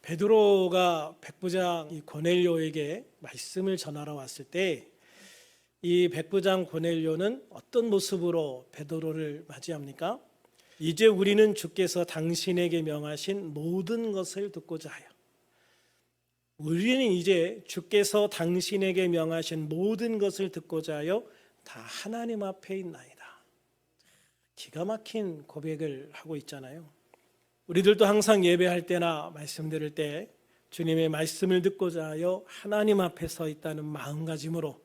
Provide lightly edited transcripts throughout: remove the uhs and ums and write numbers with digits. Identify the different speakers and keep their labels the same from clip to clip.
Speaker 1: 베드로가 백부장 이 고넬료에게 말씀을 전하러 왔을 때 이 백부장 고넬료는 어떤 모습으로 베드로를 맞이합니까? 이제 우리는 주께서 당신에게 명하신 모든 것을 듣고자 하여, 우리는 이제 주께서 당신에게 명하신 모든 것을 듣고자 하여 다 하나님 앞에 있나이다. 기가 막힌 고백을 하고 있잖아요. 우리들도 항상 예배할 때나 말씀 들을 때 주님의 말씀을 듣고자 하여 하나님 앞에 서 있다는 마음가짐으로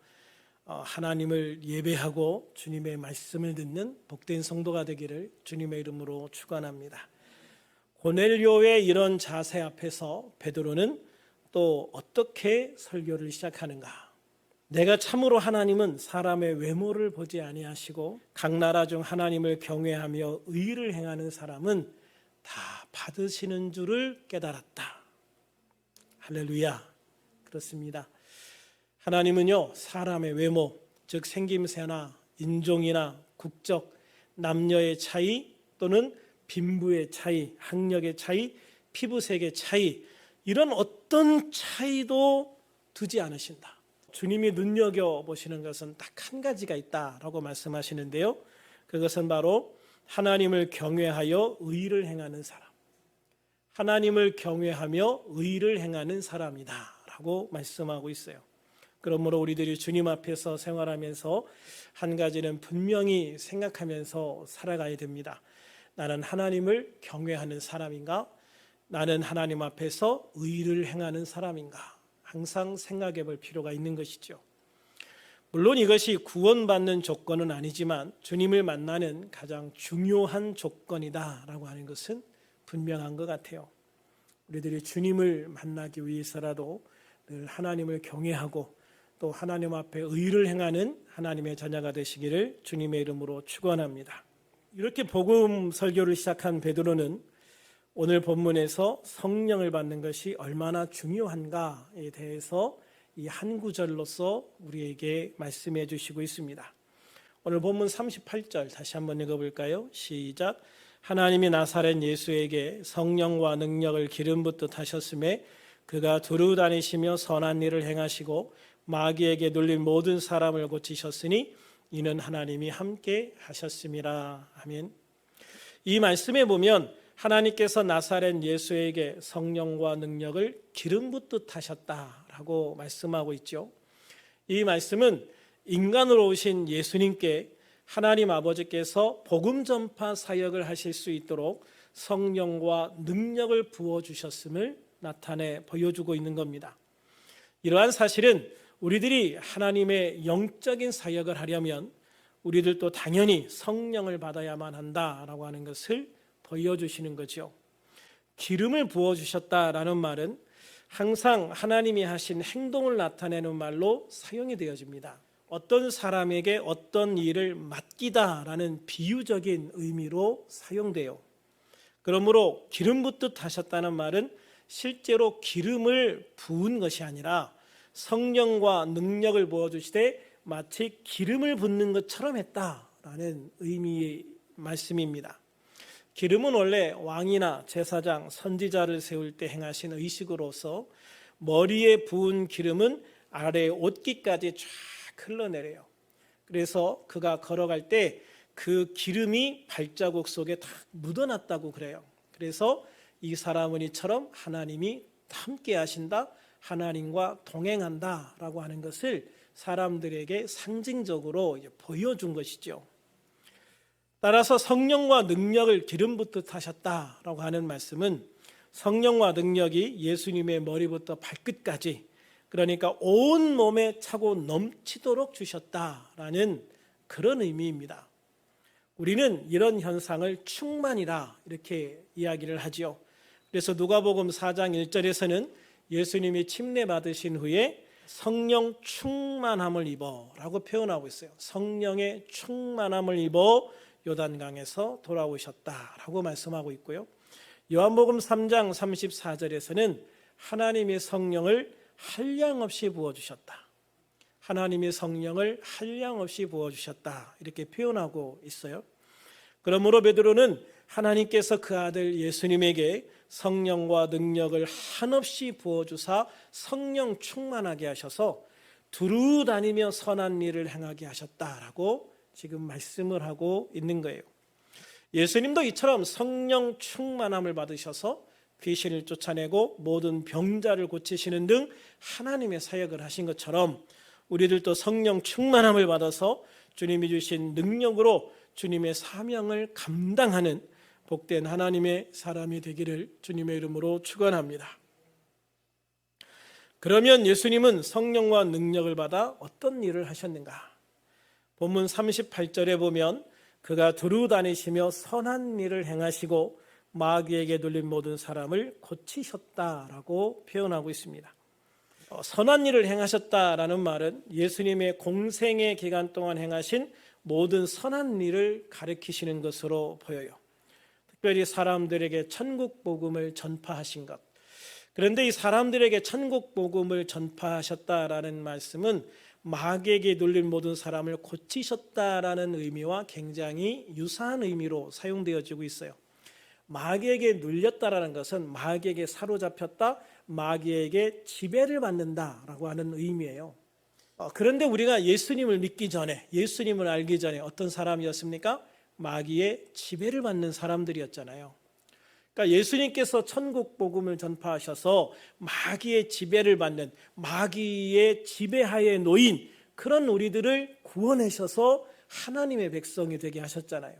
Speaker 1: 하나님을 예배하고 주님의 말씀을 듣는 복된 성도가 되기를 주님의 이름으로 축원합니다. 고넬료의 이런 자세 앞에서 베드로는 또 어떻게 설교를 시작하는가? 내가 참으로 하나님은 사람의 외모를 보지 아니하시고 각 나라 중 하나님을 경외하며 의를 행하는 사람은 다 받으시는 줄을 깨달았다. 할렐루야. 그렇습니다. 하나님은요, 사람의 외모, 즉 생김새나 인종이나 국적, 남녀의 차이 또는 빈부의 차이, 학력의 차이, 피부색의 차이, 이런 어떤 차이도 두지 않으신다. 주님이 눈여겨보시는 것은 딱 한 가지가 있다라고 말씀하시는데요, 그것은 바로 하나님을 경외하여 의를 행하는 사람, 하나님을 경외하며 의를 행하는 사람이다 라고 말씀하고 있어요. 그러므로 우리들이 주님 앞에서 생활하면서 한 가지는 분명히 생각하면서 살아가야 됩니다. 나는 하나님을 경외하는 사람인가? 나는 하나님 앞에서 의를 행하는 사람인가? 항상 생각해 볼 필요가 있는 것이죠. 물론 이것이 구원받는 조건은 아니지만 주님을 만나는 가장 중요한 조건이다라고 하는 것은 분명한 것 같아요. 우리들이 주님을 만나기 위해서라도 늘 하나님을 경외하고 또 하나님 앞에 의를 행하는 하나님의 자녀가 되시기를 주님의 이름으로 축원합니다. 이렇게 복음 설교를 시작한 베드로는 오늘 본문에서 성령을 받는 것이 얼마나 중요한가에 대해서 이 한 구절로서 우리에게 말씀해 주시고 있습니다. 오늘 본문 38절 다시 한번 읽어볼까요? 시작. 하나님이 나사렛 예수에게 성령과 능력을 기름 붓듯 하셨음에 그가 두루 다니시며 선한 일을 행하시고 마귀에게 눌린 모든 사람을 고치셨으니 이는 하나님이 함께 하셨음이라. 아멘. 이 말씀에 보면 하나님께서 나사렛 예수에게 성령과 능력을 기름 붓듯 하셨다라고 말씀하고 있죠. 이 말씀은 인간으로 오신 예수님께 하나님 아버지께서 복음 전파 사역을 하실 수 있도록 성령과 능력을 부어주셨음을 나타내 보여주고 있는 겁니다. 이러한 사실은 우리들이 하나님의 영적인 사역을 하려면 우리들도 당연히 성령을 받아야만 한다라고 하는 것을 보여주시는 거죠. 기름을 부어주셨다라는 말은 항상 하나님이 하신 행동을 나타내는 말로 사용이 되어집니다. 어떤 사람에게 어떤 일을 맡기다라는 비유적인 의미로 사용돼요. 그러므로 기름 붓듯 하셨다는 말은 실제로 기름을 부은 것이 아니라 성령과 능력을 부어주시되 마치 기름을 붓는 것처럼 했다라는 의미의 말씀입니다. 기름은 원래 왕이나 제사장, 선지자를 세울 때 행하신 의식으로서 머리에 부은 기름은 아래 옷깃까지 쫙 흘러내려요. 그래서 그가 걸어갈 때 그 기름이 발자국 속에 다 묻어났다고 그래요. 그래서 이 사람은 이처럼 하나님이 함께 하신다, 하나님과 동행한다라고 하는 것을 사람들에게 상징적으로 보여준 것이죠. 따라서 성령과 능력을 기름 붓듯 하셨다라고 하는 말씀은 성령과 능력이 예수님의 머리부터 발끝까지, 그러니까 온 몸에 차고 넘치도록 주셨다라는 그런 의미입니다. 우리는 이런 현상을 충만이라 이렇게 이야기를 하지요. 그래서 누가복음 4장 1절에서는 예수님이 침례 받으신 후에 성령 충만함을 입어라고 표현하고 있어요. 성령의 충만함을 입어 요단강에서 돌아오셨다라고 말씀하고 있고요. 요한복음 3장 34절에서는 하나님의 성령을 한량없이 부어주셨다. 하나님의 성령을 한량없이 부어주셨다. 이렇게 표현하고 있어요. 그러므로 베드로는 하나님께서 그 아들 예수님에게 성령과 능력을 한없이 부어주사 성령 충만하게 하셔서 두루 다니며 선한 일을 행하게 하셨다라고 지금 말씀을 하고 있는 거예요. 예수님도 이처럼 성령 충만함을 받으셔서 귀신을 쫓아내고 모든 병자를 고치시는 등 하나님의 사역을 하신 것처럼 우리들도 성령 충만함을 받아서 주님이 주신 능력으로 주님의 사명을 감당하는 복된 하나님의 사람이 되기를 주님의 이름으로 축원합니다. 그러면 예수님은 성령과 능력을 받아 어떤 일을 하셨는가? 본문 38절에 보면 그가 두루 다니시며 선한 일을 행하시고 마귀에게 눌린 모든 사람을 고치셨다라고 표현하고 있습니다. 선한 일을 행하셨다라는 말은 예수님의 공생의 기간 동안 행하신 모든 선한 일을 가리키시는 것으로 보여요. 특별히 사람들에게 천국 복음을 전파하신 것. 그런데 이 사람들에게 천국 복음을 전파하셨다라는 말씀은 마귀에게 눌린 모든 사람을 고치셨다라는 의미와 굉장히 유사한 의미로 사용되어지고 있어요. 마귀에게 눌렸다라는 것은 마귀에게 사로잡혔다, 마귀에게 지배를 받는다라고 하는 의미예요. 그런데 우리가 예수님을 믿기 전에, 예수님을 알기 전에 어떤 사람이었습니까? 마귀의 지배를 받는 사람들이었잖아요. 그러니까 예수님께서 천국 복음을 전파하셔서 마귀의 지배를 받는, 마귀의 지배하에 놓인 그런 우리들을 구원하셔서 하나님의 백성이 되게 하셨잖아요.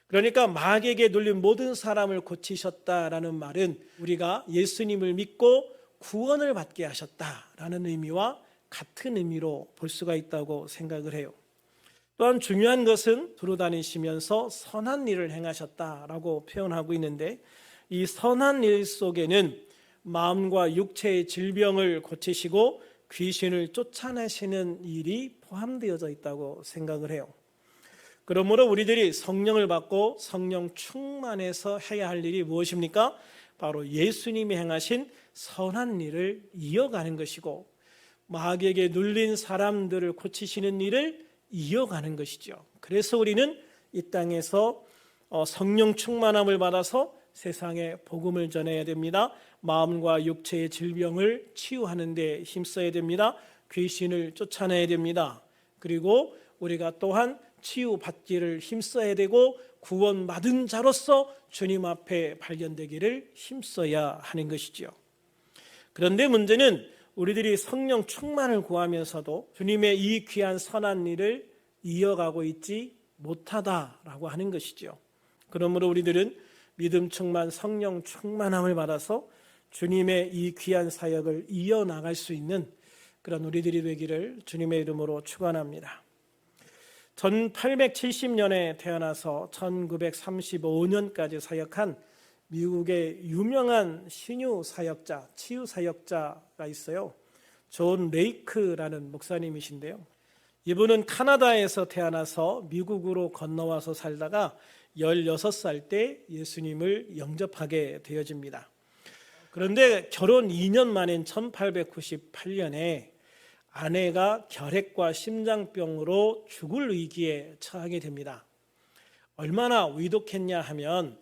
Speaker 1: 그러니까 마귀에게 눌린 모든 사람을 고치셨다라는 말은 우리가 예수님을 믿고 구원을 받게 하셨다라는 의미와 같은 의미로 볼 수가 있다고 생각을 해요. 또한 중요한 것은 두루 다니시면서 선한 일을 행하셨다라고 표현하고 있는데, 이 선한 일 속에는 마음과 육체의 질병을 고치시고 귀신을 쫓아내시는 일이 포함되어져 있다고 생각을 해요. 그러므로 우리들이 성령을 받고 성령 충만해서 해야 할 일이 무엇입니까? 바로 예수님이 행하신 선한 일을 이어가는 것이고, 마귀에게 눌린 사람들을 고치시는 일을 이어가는 것이죠. 그래서 우리는 이 땅에서 성령 충만함을 받아서 세상에 복음을 전해야 됩니다. 마음과 육체의 질병을 치유하는 데 힘써야 됩니다. 귀신을 쫓아내야 됩니다. 그리고 우리가 또한 치유받기를 힘써야 되고 구원받은 자로서 주님 앞에 발견되기를 힘써야 하는 것이죠. 그런데 문제는 우리들이 성령 충만을 구하면서도 주님의 이 귀한 선한 일을 이어가고 있지 못하다라고 하는 것이죠. 그러므로 우리들은 믿음 충만, 성령 충만함을 받아서 주님의 이 귀한 사역을 이어나갈 수 있는 그런 우리들이 되기를 주님의 이름으로 축원합니다. 1870년에 태어나서 1935년까지 사역한 미국의 유명한 신유 사역자, 치유 사역자가 있어요. 존 레이크라는 목사님이신데요. 이분은 카나다에서 태어나서 미국으로 건너와서 살다가 16살 때 예수님을 영접하게 되어집니다. 그런데 결혼 2년 만인 1898년에 아내가 결핵과 심장병으로 죽을 위기에 처하게 됩니다. 얼마나 위독했냐 하면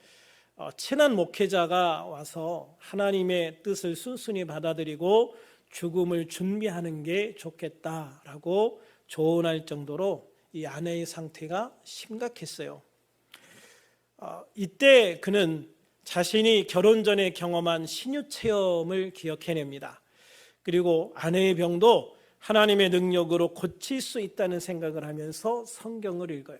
Speaker 1: 친한 목회자가 와서 하나님의 뜻을 순순히 받아들이고 죽음을 준비하는 게 좋겠다라고 조언할 정도로 이 아내의 상태가 심각했어요. 이때 그는 자신이 결혼 전에 경험한 신유 체험을 기억해냅니다. 그리고 아내의 병도 하나님의 능력으로 고칠 수 있다는 생각을 하면서 성경을 읽어요.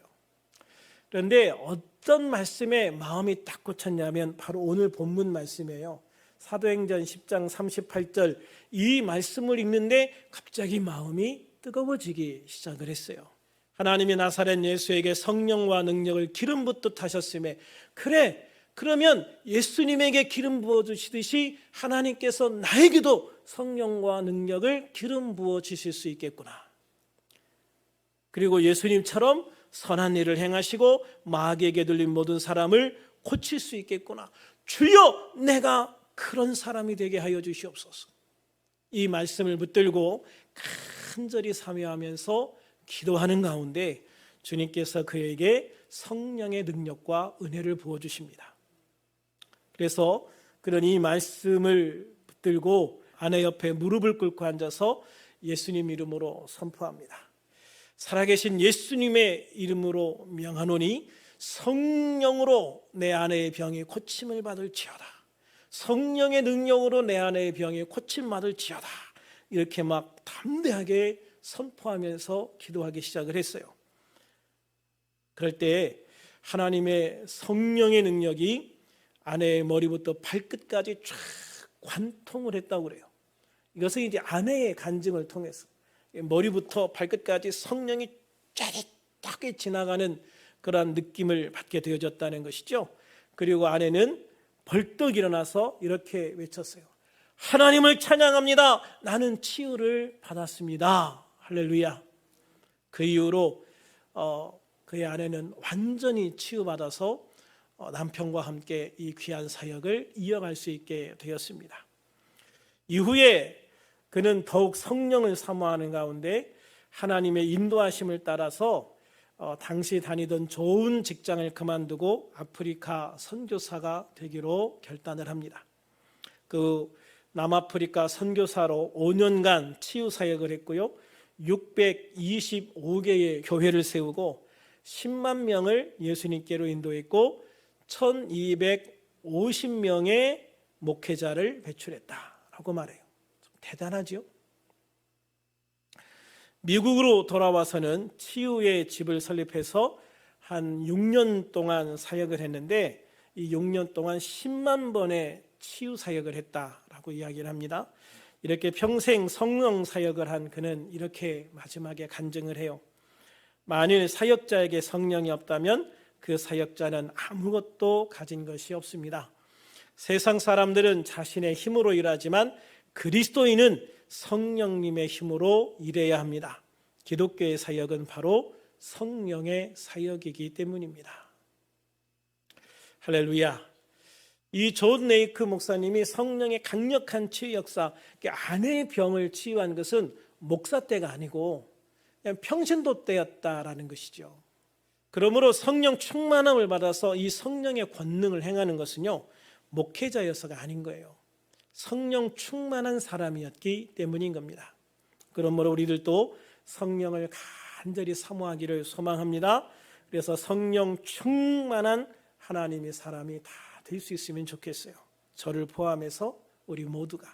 Speaker 1: 그런데 어떤 말씀에 마음이 딱 꽂혔냐면 바로 오늘 본문 말씀이에요. 사도행전 10장 38절, 이 말씀을 읽는데 갑자기 마음이 뜨거워지기 시작을 했어요. 하나님이 나사렛 예수에게 성령과 능력을 기름 붓듯 하셨음에, 그래, 그러면 예수님에게 기름 부어주시듯이 하나님께서 나에게도 성령과 능력을 기름 부어주실 수 있겠구나. 그리고 예수님처럼 선한 일을 행하시고 마귀에게 들린 모든 사람을 고칠 수 있겠구나. 주여, 내가 그런 사람이 되게 하여 주시옵소서. 이 말씀을 붙들고 간절히 사모하면서 기도하는 가운데 주님께서 그에게 성령의 능력과 은혜를 부어주십니다. 그래서 그런 이 말씀을 붙들고 아내 옆에 무릎을 꿇고 앉아서 예수님 이름으로 선포합니다. 살아계신 예수님의 이름으로 명하노니 성령으로 내 아내의 병이 고침을 받을지어다. 성령의 능력으로 내 아내의 병이 고침 받을지어다. 이렇게 막 담대하게 선포하면서 기도하기 시작을 했어요. 그럴 때 하나님의 성령의 능력이 아내의 머리부터 발끝까지 쫙 관통을 했다고 그래요. 이것은 이제 아내의 간증을 통해서 머리부터 발끝까지 성령이 짜릿하게 지나가는 그런 느낌을 받게 되어졌다는 것이죠. 그리고 아내는 벌떡 일어나서 이렇게 외쳤어요. 하나님을 찬양합니다. 나는 치유를 받았습니다. 할렐루야. 그 이후로 그의 아내는 완전히 치유받아서 남편과 함께 이 귀한 사역을 이어갈 수 있게 되었습니다. 이후에 그는 더욱 성령을 사모하는 가운데 하나님의 인도하심을 따라서 당시 다니던 좋은 직장을 그만두고 아프리카 선교사가 되기로 결단을 합니다. 그 남아프리카 선교사로 5년간 치유 사역을 했고요. 625개의 교회를 세우고 10만 명을 예수님께로 인도했고 1250명의 목회자를 배출했다라고 말해요. 대단하죠? 미국으로 돌아와서는 치유의 집을 설립해서 한 6년 동안 사역을 했는데 이 6년 동안 10만 번의 치유 사역을 했다라고 이야기를 합니다. 이렇게 평생 성령 사역을 한 그는 이렇게 마지막에 간증을 해요. 만일 사역자에게 성령이 없다면 그 사역자는 아무것도 가진 것이 없습니다. 세상 사람들은 자신의 힘으로 일하지만 그리스도인은 성령님의 힘으로 일해야 합니다. 기독교의 사역은 바로 성령의 사역이기 때문입니다. 할렐루야. 이 존 레이크 목사님이 성령의 강력한 치유 역사, 아내의 병을 치유한 것은 목사 때가 아니고 그냥 평신도 때였다라는 것이죠. 그러므로 성령 충만함을 받아서 이 성령의 권능을 행하는 것은요, 목회자여서가 아닌 거예요. 성령 충만한 사람이었기 때문인 겁니다. 그러므로 우리들도 성령을 간절히 사모하기를 소망합니다. 그래서 성령 충만한 하나님의 사람이 다 될 수 있으면 좋겠어요. 저를 포함해서 우리 모두가.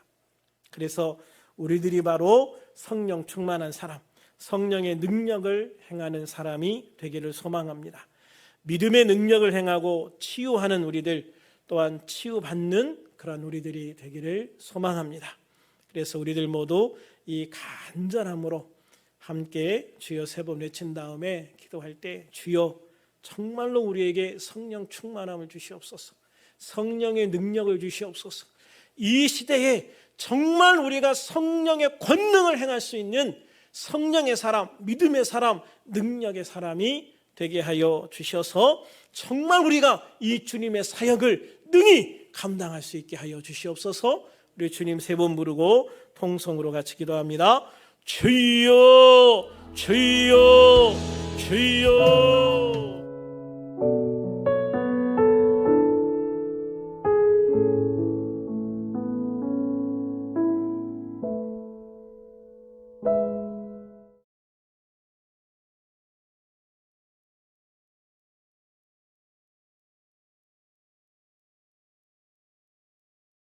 Speaker 1: 그래서 우리들이 바로 성령 충만한 사람, 성령의 능력을 행하는 사람이 되기를 소망합니다. 믿음의 능력을 행하고 치유하는 우리들, 또한 치유받는 그런 우리들이 되기를 소망합니다. 그래서 우리들 모두 이 간절함으로 함께 주여 3번 외친 다음에 기도할 때 주여 정말로 우리에게 성령 충만함을 주시옵소서. 성령의 능력을 주시옵소서. 이 시대에 정말 우리가 성령의 권능을 행할 수 있는 성령의 사람, 믿음의 사람, 능력의 사람이 되게 하여 주셔서 정말 우리가 이 주님의 사역을 능히 감당할 수 있게 하여 주시옵소서. 우리 주님 3번 부르고 통성으로 같이 기도합니다. 주여 주여 주여.